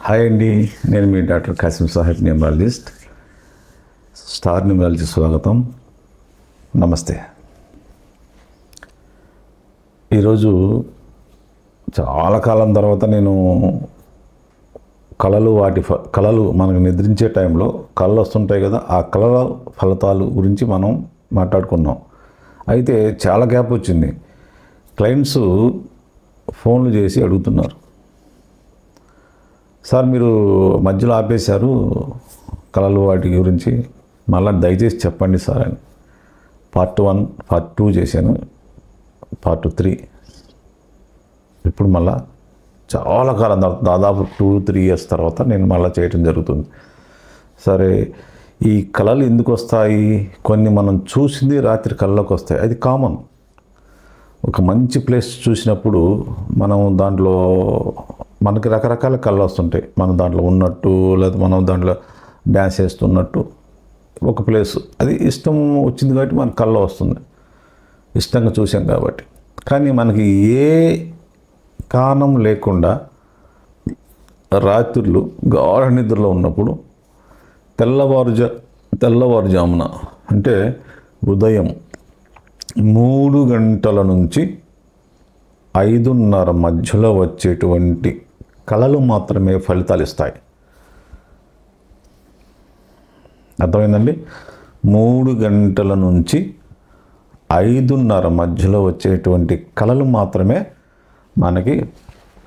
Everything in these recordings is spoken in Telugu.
హాయ్ అండి, నేను మీ doctor Kasim Saheb, numerologist. Star numerology స్వాగతం. నమస్తే. ఈరోజు చాలా కాలం తర్వాత నేను కళలు మనకు నిద్రించే టైంలో కళలు వస్తుంటాయి కదా, ఆ కళల ఫలితాలు గురించి మనం మాట్లాడుకున్నాం. అయితే చాలా గ్యాప్ వచ్చింది. క్లయింట్స్ ఫోన్లు చేసి అడుగుతున్నారు, సార్ మీరు మధ్యలో ఆపేశారు కళలు వాటి గురించి, మళ్ళీ దయచేసి చెప్పండి సార్ అని. పార్ట్ 1, పార్ట్ 2 చేశాను, పార్ట్ 3 ఇప్పుడు మళ్ళా చాలా కాలం తర్వాత, దాదాపు 2-3 ఇయర్స్ తర్వాత నేను మళ్ళీ చేయటం జరుగుతుంది. సరే, ఈ కళలు ఎందుకు వస్తాయి? కొన్ని మనం చూసింది రాత్రి కళలోకి వస్తాయి, అది కామన్. ఒక మంచి ప్లేస్ చూసినప్పుడు మనం దాంట్లో మనకి రకరకాల కళలు వస్తుంటాయి. మనం దాంట్లో ఉన్నట్టు, లేదా మనం దాంట్లో డ్యాన్స్ చేస్తున్నట్టు. ఒక ప్లేస్ అది ఇష్టం వచ్చింది కాబట్టి మనకు కళలో వస్తుంది, ఇష్టంగా చూసాం కాబట్టి. కానీ మనకి ఏ కారణం లేకుండా రాత్రులు గాఢ నిద్రలో ఉన్నప్పుడు తెల్లవారుజామున అంటే ఉదయం 3 గంటల నుంచి 5:30 మధ్యలో వచ్చేటువంటి కళలు మాత్రమే ఫలితాలు ఇస్తాయి. అర్థమైందండి? 3 గంటల నుంచి 5:30 మధ్యలో వచ్చేటువంటి కళలు మాత్రమే మనకి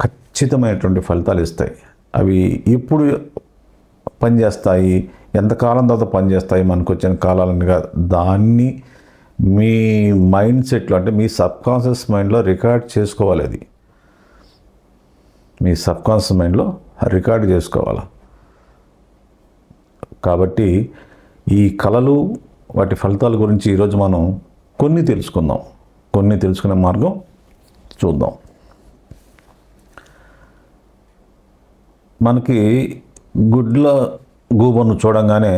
ఖచ్చితమైనటువంటి ఫలితాలు ఇస్తాయి. అవి ఎప్పుడు పనిచేస్తాయి, ఎంతకాలం తర్వాత పనిచేస్తాయి, మనకు వచ్చిన కాలాలని కాదు, దాన్ని మీ మైండ్ సెట్లో, అంటే మీ సబ్కాన్షియస్ మైండ్లో రికార్డ్ చేసుకోవాలి. అది మీ సబ్కాన్షియస్ మైండ్లో రికార్డ్ చేసుకోవాలి. కాబట్టి ఈ కళలు వాటి ఫలితాల గురించి ఈరోజు మనం కొన్ని తెలుసుకుందాం. కొన్ని తెలుసుకునే మార్గం చూద్దాం. మనకి గుడ్ల గూబను చూడంగానే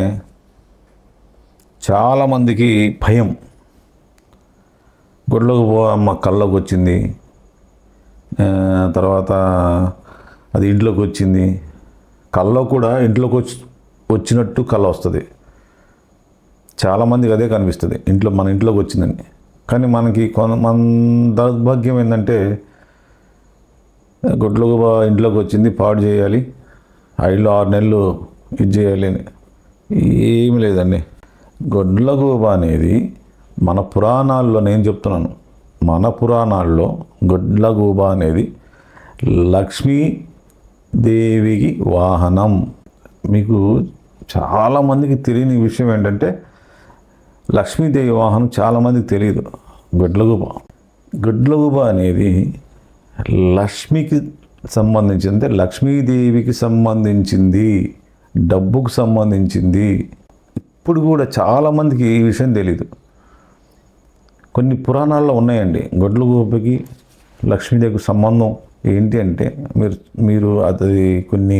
చాలామందికి భయం. గుడ్లకు అమ్మ కళ్ళలోకి వచ్చింది, తర్వాత అది ఇంట్లోకి వచ్చింది. కళ్ళలో కూడా ఇంట్లోకి వచ్చినట్టు కళ వస్తుంది. చాలామందికి అదే కనిపిస్తుంది, మన ఇంట్లోకి వచ్చిందని. కానీ మనకి మన దౌర్భాగ్యం ఏంటంటే, గుడ్లకు ఇంట్లోకి వచ్చింది, పాడు చేయాలి, 5-6 నెలలు ఇది చేయాలి అని ఏమి లేదండి. గుడ్లగూబ అనేది మన పురాణాల్లో, నేను చెప్తున్నాను, మన పురాణాల్లో గుడ్లగూబ అనేది లక్ష్మీదేవికి వాహనం. మీకు చాలామందికి తెలియని విషయం ఏంటంటే, లక్ష్మీదేవి వాహనం చాలామందికి తెలియదు. గుడ్లగూబ అనేది లక్ష్మికి సంబంధించింది, లక్ష్మీదేవికి సంబంధించింది, డబ్బుకు సంబంధించింది. ఇప్పుడు కూడా చాలామందికి ఈ విషయం తెలీదు. కొన్ని పురాణాల్లో ఉన్నాయండి గుడ్లగూబకి లక్ష్మీదేవికి సంబంధం ఏంటి అంటే, మీరు అది కొన్ని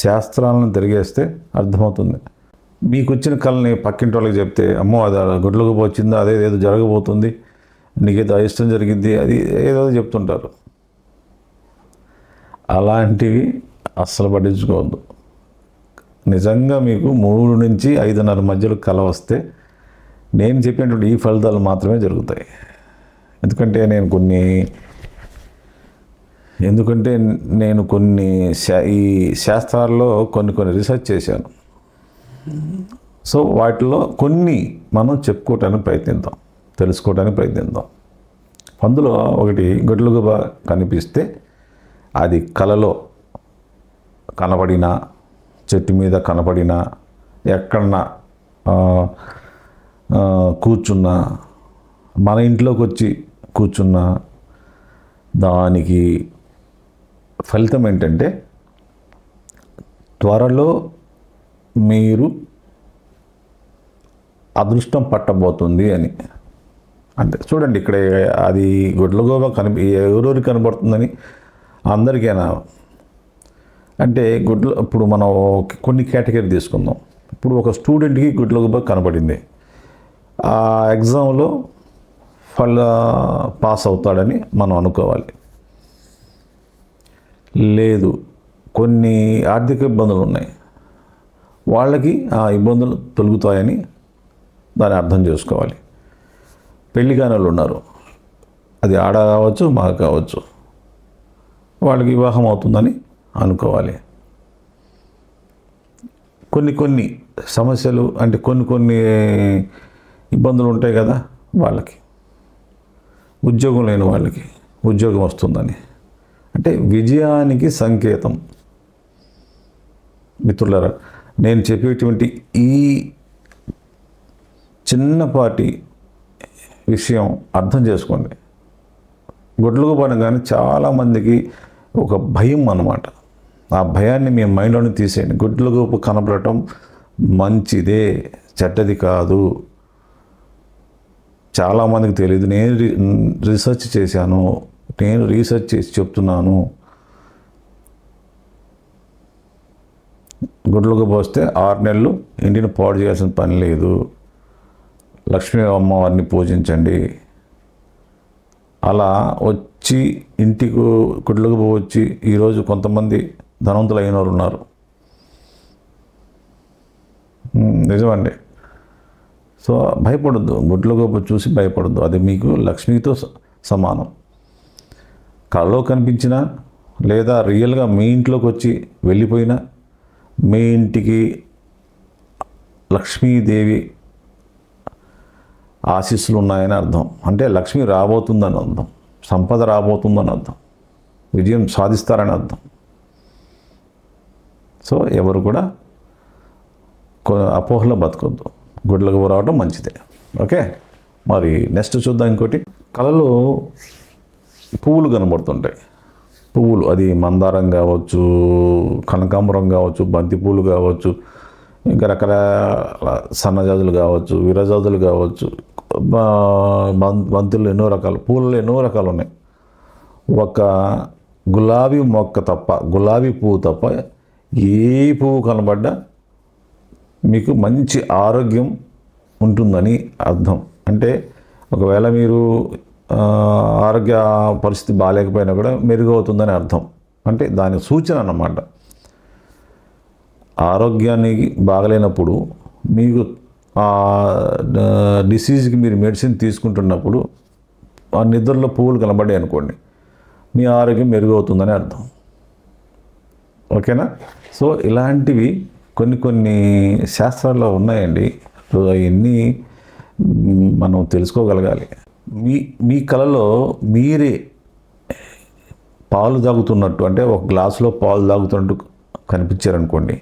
శాస్త్రాలను తిరిగేస్తే అర్థమవుతుంది. మీకు వచ్చిన కళని పక్కింటి వాళ్ళకి చెప్తే, అమ్మో అది గుడ్లగూబ వచ్చిందో, అదే ఏదో జరగబోతుంది, నీకేదో అయిష్టం జరిగింది, అది ఏదో చెప్తుంటారు. అలాంటివి అస్సలు పట్టించుకోవద్దు. నిజంగా మీకు 3 నుంచి 5:30 మధ్యలో కళ వస్తే నేను చెప్పినటువంటి ఈ ఫలితాలు మాత్రమే జరుగుతాయి. ఎందుకంటే నేను కొన్ని ఈ శాస్త్రాల్లో కొన్ని రీసెర్చ్ చేశాను. సో వాటిలో కొన్ని మనం చెప్పుకోవటానికి ప్రయత్నిద్దాం, తెలుసుకోవడానికి ప్రయత్నిద్దాం. అందులో ఒకటి, గుడ్లగూబ కనిపిస్తే అది కలలో కనపడినా, చెట్టు మీద కనపడినా, ఎక్కడన్నా కూర్చున్నా, మన ఇంట్లోకి వచ్చి కూర్చున్నా, దానికి ఫలితం ఏంటంటే త్వరలో మీరు అదృష్టం పట్టబోతుంది అని. అంతే. చూడండి, ఇక్కడ అది గుడ్లగూబ ఎవరెవరికి కనబడుతుందని అందరికైనా అంటే ఇప్పుడు మనం కొన్ని కేటగిరీ తీసుకుందాం. ఇప్పుడు ఒక స్టూడెంట్కి గుడ్లగూబ కనబడింది, ఆ ఎగ్జామ్లో పాస్ అవుతాడని మనం అనుకోవాలి. లేదు, కొన్ని ఆర్థిక ఇబ్బందులు ఉన్నాయి, వాళ్ళకి ఆ ఇబ్బందులు తొలుగుతాయని దాన్ని అర్థం చేసుకోవాలి. పెళ్లి కాని వాళ్ళు ఉన్నారు, అది ఆడ కావచ్చు మగ కావచ్చు, వాళ్ళకి వివాహం అవుతుందని అనుకోవాలి. కొన్ని సమస్యలు అంటే కొన్ని ఇబ్బందులు ఉంటాయి కదా, వాళ్ళకి ఉద్యోగం లేని వాళ్ళకి ఉద్యోగం వస్తుందని, అంటే విజయానికి సంకేతం. మిత్రులారా, నేను చెప్పేటువంటి ఈ చిన్నపాటి విషయం అర్థం చేసుకోండి. గుడ్లకు పడగానే చాలామందికి ఒక భయం అన్నమాట. ఆ భయాన్ని మీ మైండ్లోనే తీసేయండి. గుడ్లకు కనపడటం మంచిదే, చెడ్డది కాదు. చాలామందికి తెలియదు. నేను రీసెర్చ్ చేశాను, నేను రీసెర్చ్ చేసి చెప్తున్నాను. గుడ్లకు పోస్తే 6 నెలలు ఇంటిని పాడు చేయాల్సిన పని లేదు. లక్ష్మీ అమ్మవారిని పూజించండి. అలా వచ్చి ఇంటికి గుడ్లకు వచ్చి ఈరోజు కొంతమంది ధనవంతులు అయిన వాళ్ళు ఉన్నారు. నిజమండి. సో భయపడద్దు, గుడ్లకు చూసి భయపడద్దు. అది మీకు లక్ష్మితో సమానం. కళలో కనిపించినా లేదా రియల్గా మీ ఇంట్లోకి వచ్చి వెళ్ళిపోయినా మీ ఇంటికి లక్ష్మీదేవి ఆశీస్సులు ఉన్నాయని అర్థం. అంటే లక్ష్మి రాబోతుందని అర్థం, సంపద రాబోతుందని అర్థం, విజయం సాధిస్తారని అర్థం. సో ఎవరు కూడా అపోహలో బతకొద్దు. గుడ్లకు రావడం మంచిదే. ఓకే, మరి నెక్స్ట్ చూద్దాం. ఇంకోటి, కళలో పువ్వులు కనబడుతుంటాయి. పువ్వులు, అది మందారం కావచ్చు, కనకాంబరం కావచ్చు, బంతి పువ్వులు కావచ్చు, ఇంకా రకరకాల సన్నజాజులు కావచ్చు, విరజాజులు కావచ్చు, బంతులు ఎన్నో రకాలు, పూలలో ఎన్నో రకాలు ఉన్నాయి. ఒక గులాబీ మొక్క తప్ప, గులాబీ పువ్వు తప్ప ఏ పువ్వు కనబడ్డా మీకు మంచి ఆరోగ్యం ఉంటుందని అర్థం. అంటే ఒకవేళ మీరు ఆరోగ్య పరిస్థితి బాగాలేకపోయినా కూడా మెరుగవుతుందని అర్థం. అంటే దాని సూచన అన్నమాట. ఆరోగ్యానికి బాగలేనప్పుడు మీకు డిసీజ్కి మీరు మెడిసిన్ తీసుకుంటున్నప్పుడు ఆ నిద్రలో పువ్వులు కనబడ్డాయి అనుకోండి, మీ ఆరోగ్యం మెరుగవుతుందని అర్థం. ఓకేనా? సో ఇలాంటివి కొన్ని శాస్త్రాల్లో ఉన్నాయండి. సో అవన్నీ మనం తెలుసుకోగలగాలి. మీ కళలో మీరే పాలు తాగుతున్నట్టు, అంటే ఒక గ్లాసులో పాలు తాగుతున్నట్టు కనిపించారనుకోండి,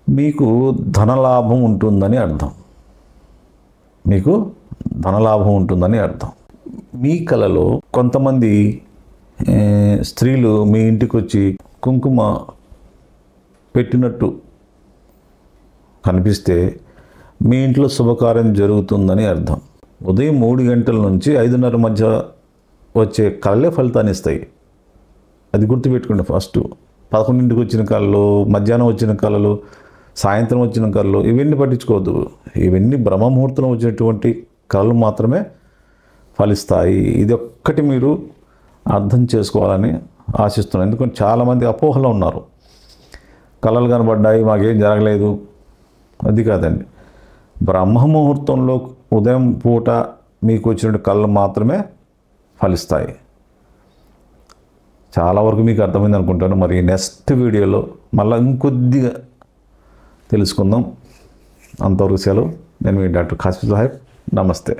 మీకు ధనలాభం ఉంటుందని అర్థం. మీకు ధనలాభం ఉంటుందని అర్థం. మీ కళలో కొంతమంది స్త్రీలు మీ ఇంటికి వచ్చి కుంకుమ పెట్టినట్టు కనిపిస్తే మీ ఇంట్లో శుభకార్యం జరుగుతుందని అర్థం. ఉదయం 3 గంటల నుంచి 5:30 మధ్య వచ్చే కళలే ఫలితాన్ని ఇస్తాయి. అది గుర్తుపెట్టుకోండి. ఫస్ట్ 11ంటికి వచ్చిన కళలు, మధ్యాహ్నం వచ్చిన కళలు, సాయంత్రం వచ్చిన కళలు, ఇవన్నీ పట్టించుకోవద్దు. ఇవన్నీ బ్రహ్మముహూర్తంలో వచ్చినటువంటి కళలు మాత్రమే ఫలిస్తాయి. ఇది ఒక్కటి మీరు అర్థం చేసుకోవాలని ఆశిస్తున్నాను. ఎందుకంటే చాలామంది అపోహలో ఉన్నారు. కళలు కనబడ్డాయి, మాకేం జరగలేదు. అది కాదండి. బ్రహ్మముహూర్తంలో ఉదయం పూట మీకు వచ్చిన కళలు మాత్రమే ఫలిస్తాయి. చాలా వరకు మీకు అర్థమైంది అనుకుంటాను. మరి నెక్స్ట్ వీడియోలో మళ్ళీ ఇంకొద్దిగా తెలుసుకుందాం. అంతవరకు సెలవు. నేను మీ డాక్టర్ ఖాసిఫ్ సాహెబ్. నమస్తే.